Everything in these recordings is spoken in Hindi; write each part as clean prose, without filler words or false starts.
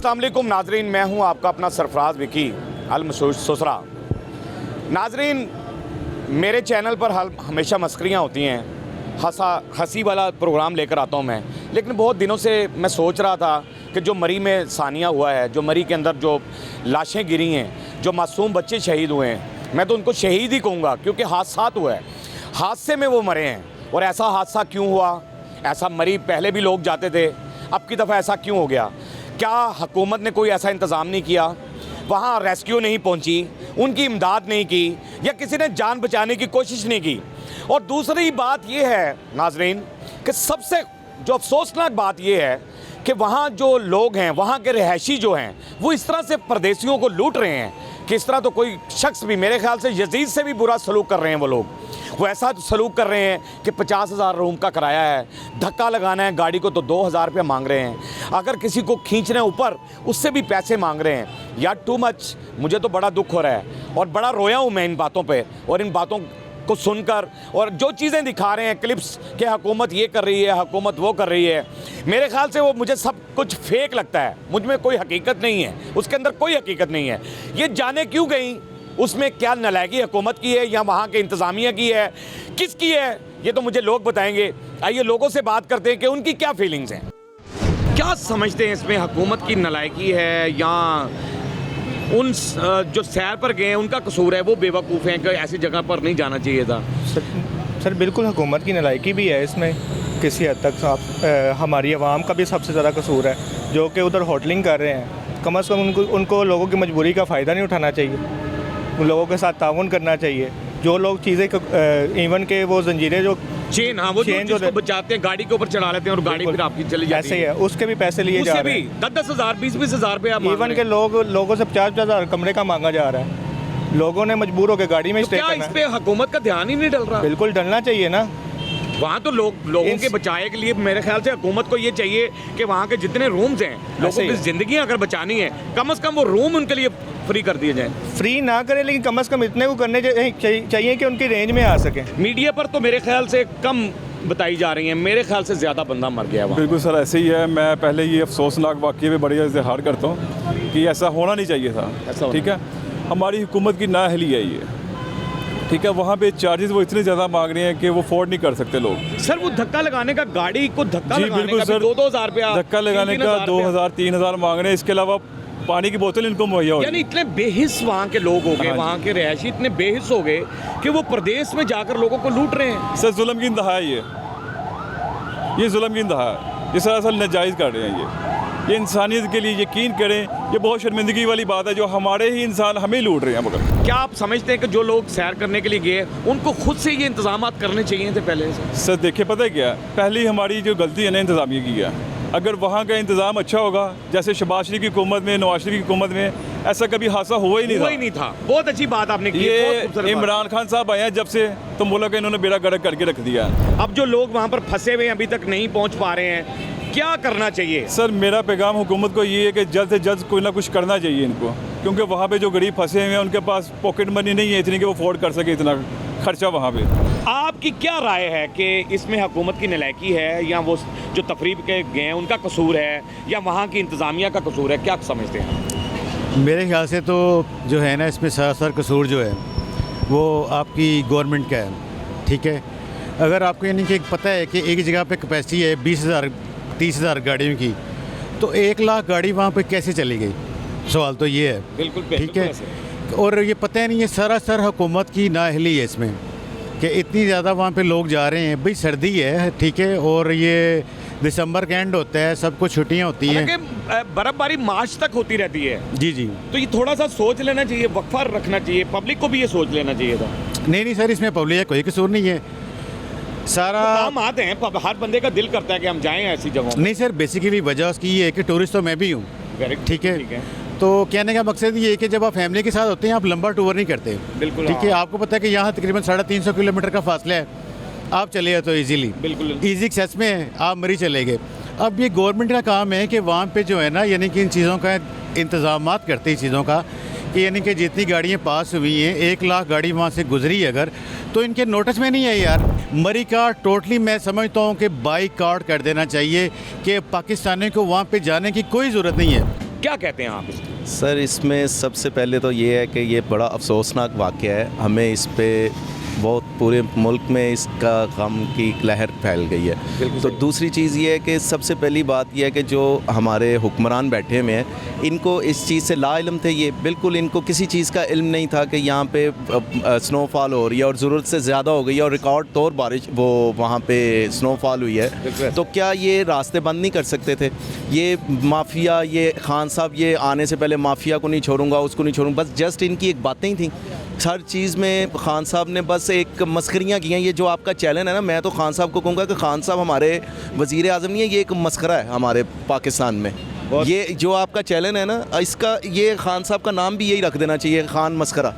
अस्सलाम वालेकुम नाजरीन, मैं हूं आपका अपना सरफराज विकी अल सुसरा। नाजरीन, मेरे चैनल पर हमेशा मस्करियां होती हैं, हंसी वाला प्रोग्राम लेकर आता हूं मैं। लेकिन बहुत दिनों से मैं सोच रहा था कि जो मरी में सानिया हुआ है, जो मरी के अंदर जो लाशें गिरी हैं, जो मासूम बच्चे शहीद हुए हैं, मैं तो उनको शहीद ही कहूँगा क्योंकि हादसा हुआ है, हादसे में वो मरे हैं। और ऐसा हादसा क्यों हुआ? ऐसा मरी पहले भी लोग जाते थे, अब की दफ़ा ऐसा क्यों हो गया? क्या हुकूमत ने कोई ऐसा इंतज़ाम नहीं किया? वहाँ रेस्क्यू नहीं पहुँची, उनकी इमदाद नहीं की, या किसी ने जान बचाने की कोशिश नहीं की? और दूसरी बात ये है नाजरीन कि सबसे जो अफसोसनाक बात ये है कि वहाँ जो लोग हैं, वहाँ के रहायशी जो हैं, वो इस तरह से परदेशियों को लूट रहे हैं कि इस तरह तो कोई शख्स भी, मेरे ख्याल से यजीद से भी बुरा सलूक कर रहे हैं वो लोग। वो ऐसा सलूक कर रहे हैं कि 50,000 रूम का किराया है, धक्का लगाना है गाड़ी को तो 2,000 रुपये मांग रहे हैं, अगर किसी को खींचना है ऊपर उससे भी पैसे मांग रहे हैं। यार टू मच। मुझे तो बड़ा दुख हो रहा है और बड़ा रोया हूँ मैं इन बातों पे और इन बातों को सुनकर। और जो चीज़ें दिखा रहे हैं क्लिप्स कि हुकूमत ये कर रही है, हुकूमत वो कर रही है, मेरे ख्याल से वो मुझे सब कुछ फेक लगता है। मुझ में कोई हकीकत नहीं है, उसके अंदर कोई हकीकत नहीं है। ये जाने क्यों गई, उसमें क्या नालायकी हुकूमत की है या वहाँ के इंतज़ामिया की है, किसकी है, ये तो मुझे लोग बताएंगे। आइए लोगों से बात करते हैं कि उनकी क्या फीलिंग्स हैं। क्या समझते हैं इसमें हुकूमत की नालायकी है या उन जो सैर पर गए हैं उनका कसूर है, वो बेवकूफ़ हैं कि ऐसी जगह पर नहीं जाना चाहिए था? सर बिल्कुल हुकूमत की नालायकी भी है इसमें किसी हद तक। हमारी आवाम का भी सबसे ज़्यादा कसूर है जो कि उधर होटलिंग कर रहे हैं। कम से कम उनको लोगों की मजबूरी का फ़ायदा नहीं उठाना चाहिए, लोगों के साथ ताउन करना चाहिए। जो लोग चीज़ें इवन के वो जंजीरें जो चेन, हाँ, वो चेन जो बचाते हैं, गाड़ी के ऊपर चढ़ा लेते हैं और गाड़ी फिर आपकी चली जाती है। ऐसे ही है, उसके भी पैसे लिए जा रहे हैं। 10,000 20,000 रुपये इवन के लोगों से 50,000 कमरे का मांगा जा रहा है। लोगों ने मजबूर होकर गाड़ी में स्टे करना है। इस पे हुकूमत का ध्यान ही नहीं डल रहा? बिल्कुल डलना चाहिए ना। वहाँ तो लोगों के बचाए के लिए मेरे ख्याल से हुकूमत को ये चाहिए कि वहाँ के जितने रूम्स हैं, लोगों की ज़िंदगी अगर बचानी है, कम से कम वो रूम उनके लिए फ्री कर दिए जाएं। फ्री ना करें लेकिन कम से कम इतने को करने चाहिए कि उनकी रेंज में आ सके। मीडिया पर तो मेरे ख्याल से कम बताई जा रही हैं, मेरे ख्याल से ज़्यादा बंदा मर गया वहाँ। बिल्कुल सर, ऐसे ही है। मैं पहले ये अफसोसनाक वाक़ये में बड़ी इज़हार करता हूँ कि ऐसा होना नहीं चाहिए था। ठीक है, हमारी हुकूमत की नाअहली है ये। ठीक है, वहाँ पे चार्जेस वो इतने ज़्यादा मांग रहे हैं कि वो अफोर्ड नहीं कर सकते लोग। सर वो धक्का लगाने का, गाड़ी को धक्का लगाने का सर, 2,000 रुपया, धक्का लगाने का 2,000 3,000 मांग रहे हैं। इसके अलावा पानी की बोतल इनको मुहैया हो। यानी इतने बेहिस वहाँ के लोग हो गए, वहाँ के रहायशी इतने बेहिस हो गए कि वो प्रदेश में जाकर लोगों को लूट रहे हैं। सर जुल्म की इंतहा है ये जुल्म की इंतहा है। ये सरासर नाजायज़ कर रहे हैं। ये इंसानियत के लिए यकीन करें, ये बहुत शर्मिंदगी वाली बात है जो हमारे ही इंसान हमें लूट रहे हैं। मगर क्या आप समझते हैं कि जो लोग सैर करने के लिए गए उनको खुद से ये इंतजाम करने चाहिए थे पहले से? सर देखिए, पता है क्या, पहली हमारी जो गलती है ना इंतज़ामिया की है। अगर वहाँ का इंतज़ाम अच्छा होगा, जैसे शहबाज शरीफ की हुकूमत में, नवाज शरीफ की हुकूमत में ऐसा कभी हादसा हुआ ही नहीं था। बहुत अच्छी बात आपने की। ये इमरान खान साहब आए हैं जब से, तो मुल्क का इन्होंने बेड़ा गर्क करके रख दिया। अब जो लोग वहाँ पर फंसे हुए अभी तक नहीं पहुँच पा रहे हैं, क्या करना चाहिए? सर मेरा पैगाम हुकूमत को ये है कि जल्द से जल्द कोई ना कुछ करना चाहिए इनको, क्योंकि वहाँ पे जो गरीब फंसे हुए हैं उनके पास पॉकेट मनी नहीं है इतनी कि वो अफोर्ड कर सके इतना खर्चा वहाँ पे। आपकी क्या राय है कि इसमें हुकूमत की नालायकी है या वो जो तफरीब के गए हैं उनका कसूर है या वहाँ की इंतज़ामिया का कसूर है? क्या समझते हैं? मेरे ख्याल से तो जो है ना, इसमें सरासर कसूर जो है वो आपकी गवर्नमेंट का है। ठीक है, अगर आपको यानी कि पता है कि एक जगह पे कैपेसिटी है 20,000 30,000 गाड़ियों की, तो 1 लाख गाड़ी वहाँ पे कैसे चली गई? सवाल तो ये है। बिल्कुल ठीक है। और ये पता है नहीं, ये सरासर हुकूमत की नाअहली है इसमें कि इतनी ज़्यादा वहाँ पे लोग जा रहे हैं। भाई सर्दी है, ठीक है, और ये दिसंबर का एंड होता है, सबको छुट्टियाँ होती हैं, बर्फबारी मार्च तक होती रहती है। जी जी। तो ये थोड़ा सा सोच लेना चाहिए, वक्फा रखना चाहिए, पब्लिक को भी ये सोच लेना चाहिए था। नहीं सर, इसमें पब्लिक का कोई कसूर नहीं है। सारा काम आते हैं, हर बंदे का दिल करता है कि हम जाएं ऐसी जगहों। नहीं सर, बेसिकली वजह उसकी ये है कि टूरिस्ट तो मैं भी हूँ। ठीक है। तो कहने का मकसद ये है कि जब आप फैमिली के साथ होते हैं आप लंबा टूर नहीं करते। बिल्कुल। ठीक है, आपको पता है कि यहाँ तकरीबन 350 किलोमीटर का फासला है, आप चले जाते हो ईजीली, बिल्कुल ईजी एक्सेस में आप मरी चले गए। अब ये गवर्नमेंट का काम है कि वहाँ पे जो है ना, यानी कि इन चीज़ों का इंतज़ाम करते हैं चीज़ों का, कि यानी कि जितनी गाड़ियाँ पास हुई हैं, 1 लाख गाड़ी वहाँ से गुजरी अगर, तो इनके नोटिस में नहीं है यार। मरी का टोटली मैं समझता हूँ कि बाइकआउट कर देना चाहिए कि पाकिस्तानियों को वहाँ पे जाने की कोई ज़रूरत नहीं है। क्या कहते हैं आप इसमें? सर इसमें सबसे पहले तो ये है कि ये बड़ा अफसोसनाक वाक़या है, हमें इस पे बहुत पूरे मुल्क में इसका गम की लहर फैल गई है। तो दूसरी चीज़ ये है कि सबसे पहली बात यह है कि जो हमारे हुक्मरान बैठे हुए हैं इनको इस चीज़ से लाइल्म थे, ये बिल्कुल इनको किसी चीज़ का इल्म नहीं था कि यहाँ पे स्नोफॉल हो रही है और ज़रूरत से ज़्यादा हो गई है और रिकॉर्ड तौर बारिश वो वहाँ पे स्नोफॉल हुई है। तो क्या ये रास्ते बंद नहीं कर सकते थे? ये माफिया, ये खान साहब, ये आने से पहले माफिया को नहीं छोड़ूंगा, उसको नहीं छोड़ूंगा, बस जस्ट इनकी एक बातें ही थी। हर चीज़ में खान साहब ने बस एक मस्खरियाँ की हैं। ये जो आपका चैनल है ना, मैं तो खान साहब को कहूँगा कि खान साहब हमारे वज़ीर आज़म नहीं है, ये एक मस्खरा है हमारे पाकिस्तान में। ये जो आपका चैनल है ना, इसका ये खान साहब का नाम भी यही रख देना चाहिए, खान मस्खरा।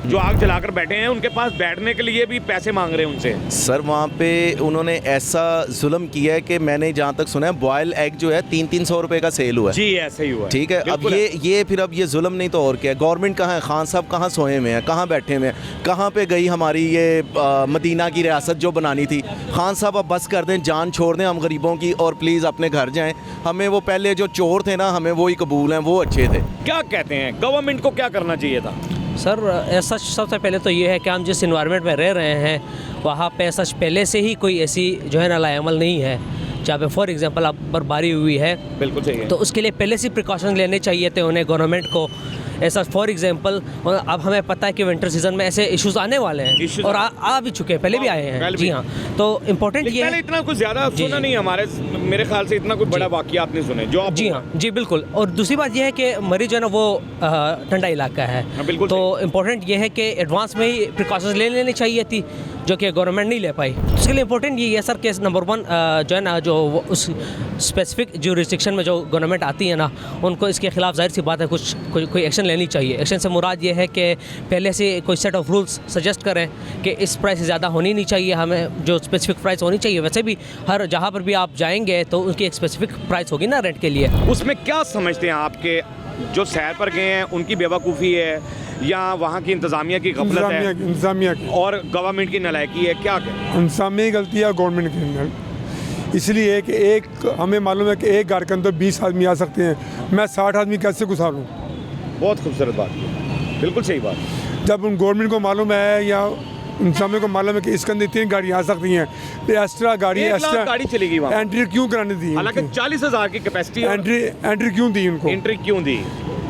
जो आग जलाकर बैठे हैं उनके पास बैठने के लिए भी पैसे मांग रहे हैं उनसे। सर वहाँ पे उन्होंने ऐसा जुल्म किया है कि मैंने जहाँ तक सुना है बॉयल एग जो है 300-300 रुपए का सेल हुआ है। जी ऐसे ही हुआ है। ठीक है, अब ये फिर अब ये जुल्म नहीं तो और क्या है? गवर्नमेंट कहाँ है? खान साहब कहाँ सोए हुए हैं, कहाँ बैठे हुए हैं, कहाँ पे गई हमारी ये मदीना की रियासत जो बनानी थी? खान साहब अब बस कर दें, जान छोड़ दें हम गरीबों की और प्लीज़ अपने घर जाएँ। हमें वो पहले जो चोर थे ना, हमें वही कबूल हैं, वो अच्छे थे। क्या कहते हैं गवर्नमेंट को क्या करना चाहिए था? सर ऐसा सबसे पहले तो ये है कि हम जिस इन्वायरमेंट में रह रहे हैं वहाँ पे ऐसा पहले से ही कोई ऐसी जो है ना लाएअमल नहीं है। जहाँ पे फॉर एग्जांपल अब बर्फबारी हुई है, बिल्कुल सही है, तो उसके लिए पहले से प्रिकॉशन लेने चाहिए थे उन्हें, गवर्नमेंट को। ऐसा फॉर एग्जांपल अब हमें पता है कि विंटर सीजन में ऐसे इश्यूज आने वाले हैं और आ भी चुके हैं, पहले भी आए हैं। जी हाँ, तो इम्पोर्टेंट ये है, इतना कुछ ज़्यादा सुना नहीं हमारे, मेरे ख्याल से इतना कुछ बड़ा वाक़या आपने सुने जो आप। जी हाँ, जी बिल्कुल। और दूसरी बात ये है कि मरीज जो है ना वो ठंडा इलाका है, बिल्कुल। तो इम्पोर्टेंट ये है कि एडवांस में ही प्रिकॉशंस ले लेनी चाहिए थी, जो कि गवर्नमेंट नहीं ले पाई। उसके लिए इम्पोर्टेंट ये है सर कि नंबर 1 जो है ना, जो उस स्पेसिफिक ज्यूरिसडिक्शन में जो गवर्नमेंट आती है ना, उनको इसके खिलाफ जाहिर सी बात है कोई एक्शन लेनी चाहिए। एक्शन से मुराद ये है कि पहले से कोई सेट ऑफ रूल्स सजेस्ट करें कि इस प्राइस से ज़्यादा होनी नहीं चाहिए, हमें जो स्पेसिफिक प्राइस होनी चाहिए। वैसे भी हर जहाँ पर भी आप जाएंगे तो उनकी एक स्पेसिफिक प्राइस होगी ना रेंट के लिए। उसमें क्या समझते हैं आपके जो सैर पर गए हैं उनकी बेवकूफ़ी है या वहाँ की इंतज़ामिया की गफलत है? इंतज़ामिया की और गवर्नमेंट की नालायकी है, क्या क्या? इंतज़ामिया की गलती है गवर्नमेंट की अंदर। इसलिए कि एक हमें मालूम है कि एक घर के अंदर 20 आदमी आ सकते हैं, मैं 60 आदमी कैसे गुजारूँ? बहुत खूबसूरत बात है, बिल्कुल सही बात। जब उन गवर्नमेंट को मालूम है या इंतज़ामिया को मालूम है कि इसके अंदर इतनी गाड़ी आ सकती हैं, तो एक्स्ट्रा गाड़ी चलेगी वहाँ, एंट्री क्यों कराने दी? हालांकि 40,000 की कैपेसिटी, एंट्री क्यों दी उनको? एंट्री क्यों दी?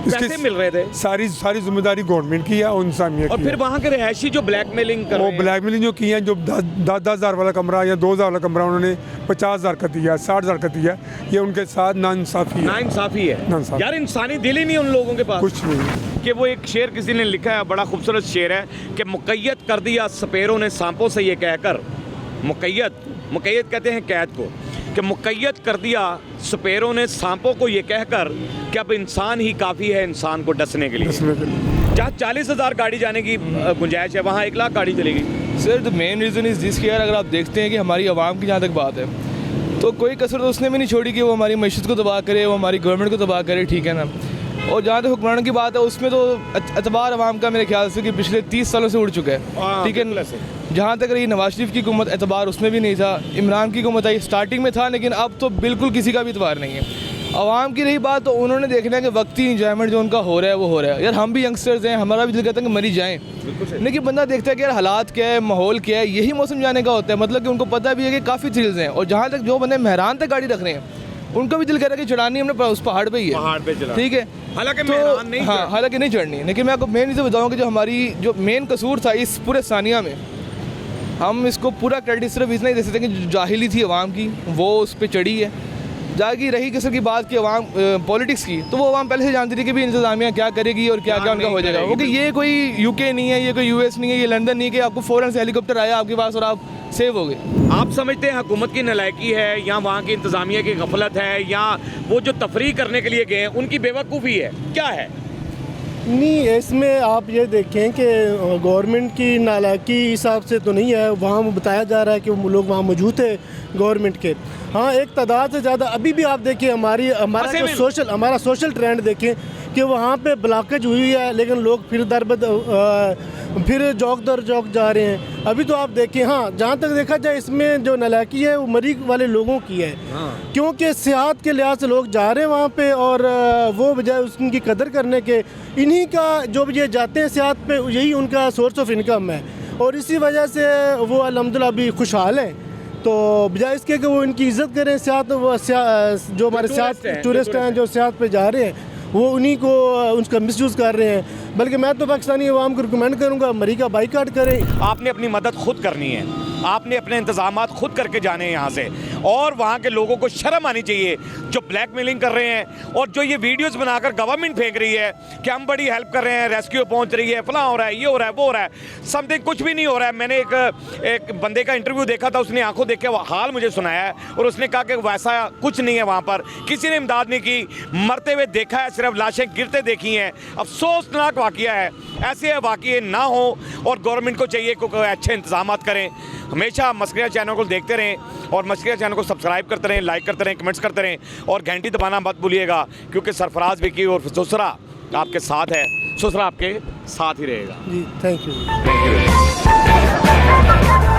पैसे मिल रहे थे। सारी जिम्मेदारी गवर्नमेंट की है और इंतज़ामिया की। और फिर वहाँ के रहायशी जो ब्लैकमेलिंग कर रहे हैं, वो ब्लैकमेलिंग जो की है, जो 10,000 वाला कमरा या 2,000 वाला कमरा उन्होंने 50,000 का दिया, 60,000 का दिया, ये उनके साथ नाइंसाफ़ी है। नाइंसाफ़ी है नाइंसाफ़ी। यार, इंसानी दिल ही नहीं उन लोगों के पास, कुछ नहीं। कि वो एक शेर किसी ने लिखा है, बड़ा खूबसूरत शेर है कि मुक़य्यद कर दिया सपेरों ने सांपों से, ये कहकर मुक़य्यद कहते हैं कैद को, कि मुक़य्यद कर दिया सपेरों ने सांपों को ये कहकर कि अब इंसान ही काफ़ी है इंसान को डसने के लिए। जहाँ 40,000 गाड़ी जाने की गुंजाइश है, वहाँ 1 लाख गाड़ी चलेगी। Sir the main reason is this कि यार अगर आप देखते हैं कि हमारी आवाम की जहाँ तक बात है, तो कोई कसर तो उसने भी नहीं छोड़ी कि वो हमारी मईशत को तबाह करे, वो हमारी गवर्नमेंट को तबाह करे, ठीक है ना। और जहाँ तक हुक्मरान की बात है, उसमें तो एतबार आवाम का मेरे ख्याल से कि पिछले 30 सालों से उड़ चुका है, ठीक है। जहाँ तक रही नवाज शरीफ की हुकूमत, एतबार उसमें भी नहीं था। इमरान की हुकूमत आई, स्टार्टिंग में था, लेकिन अब तो बिल्कुल किसी का भी एतबार नहीं है। आवाम की रही बात, तो उन्होंने देखना है कि वक्ती इंजॉयमेंट जो उनका हो रहा है वो हो रहा है। यार हम भी यंगस्टर्स हैं, हमारा भी दिल कहता है कि मरी जाएँ, लेकिन बंदा देखता है कि यार हालात क्या है, माहौल क्या है, यही मौसम जाने का होता है। मतलब कि उनको पता भी है कि काफ़ी थ्रिल्स हैं, और जहाँ तक जो बंदे मेहरान तक गाड़ी रख रहे हैं उनको भी दिल कह रहा है कि चढ़ानी हमने उस पहाड़ पे ही है, ठीक है। हालांकि तो हाँ, हालांकि नहीं चढ़नी, लेकिन मैं आपको मेन चीज़ बताऊँ कि जो हमारी जो मेन कसूर था इस पूरे सानिया में, हम इसको पूरा क्रेडिट सिर्फ इसलिए दे सकते हैं कि जाहिली थी अवाम की, वो उस पर चढ़ी है। जागी रही किसी की बात की अवाम पॉलिटिक्स की, तो वो अवाम पहले से जानती थी कि भी इंतज़ामिया क्या करेगी और क्या क्या उनका हो जाएगा। क्योंकि ये कोई यूके नहीं है, ये कोई यूएस नहीं है, ये लंदन नहीं है कि आपको फ़ौरन से हेलीकॉप्टर आया आपके पास और आप सेव हो गए। आप समझते हैं हुकूमत की नालायकी है या वहाँ की इंतज़ामिया की गफलत है या वो जो तफरीह करने के लिए गए हैं उनकी बेवकूफ़ी है, क्या है? नहीं, इसमें आप ये देखें कि गवर्नमेंट की नालायकी हिसाब से तो नहीं है। वहाँ बताया जा रहा है कि वो लोग वहाँ मौजूद थे गवर्नमेंट के। हाँ, एक तादाद से ज़्यादा अभी भी आप देखिए हमारा सोशल ट्रेंड देखें कि वहाँ पे ब्लॉकेज हुई है, लेकिन लोग फिर चौक दर चौक जा रहे हैं। अभी तो आप देखें, हाँ जहाँ तक देखा जाए इसमें जो नालायकी है वो मरीज वाले लोगों की है, क्योंकि सेहत के लिहाज से लोग जा रहे हैं वहाँ पे और वो बजाय उसकी कदर करने के इन्हीं का जो ये जाते हैं सेहत पे, यही उनका सोर्स ऑफ इनकम है और इसी वजह से वो अल्हम्दुलिल्लाह अभी खुशहाल हैं। तो बजाय इसके कि वो इनकी इज़्ज़त करें, सेहत जो हमारे सेहत टूरिस्ट हैं जो सेहत पे जा रहे हैं वो उन्हीं को उसका मिसयूज़ कर रहे हैं। बल्कि मैं तो पाकिस्तानी अवाम को रिकमेंड करूँगा अमेरिका बाइकाट करें। आपने अपनी मदद खुद करनी है, आपने अपने इंतजामात खुद करके जाने हैं यहाँ से, और वहाँ के लोगों को शर्म आनी चाहिए जो ब्लैकमेलिंग कर रहे हैं और जो ये वीडियोस बनाकर गवर्नमेंट फेंक रही है कि हम बड़ी हेल्प कर रहे हैं, रेस्क्यू पहुँच रही है, फलां हो रहा है, ये हो रहा है, वो हो रहा है। समथिंग कुछ भी नहीं हो रहा है। मैंने एक बंदे का इंटरव्यू देखा था, उसने आंखों देख के हाल मुझे सुनाया है और उसने कहा कि वैसा कुछ नहीं है, वहाँ पर किसी ने इमदाद नहीं की, मरते हुए देखा है, सिर्फ लाशें गिरते देखी हैं। अफसोसनाक वाक़या है, ऐसे वाक़ये ना हो और गवर्नमेंट को चाहिए कि अच्छे इंतजाम करें। हमेशा मस्करिया चैनल को देखते रहें और मस्करिया चैनल को सब्सक्राइब करते रहें, लाइक करते रहें, कमेंट्स करते रहें और घंटी दबाना मत भूलिएगा, क्योंकि सरफराज विकी और सुसरा आपके साथ है, सुसरा आपके साथ ही रहेगा। जी थैंक यू। Thank you.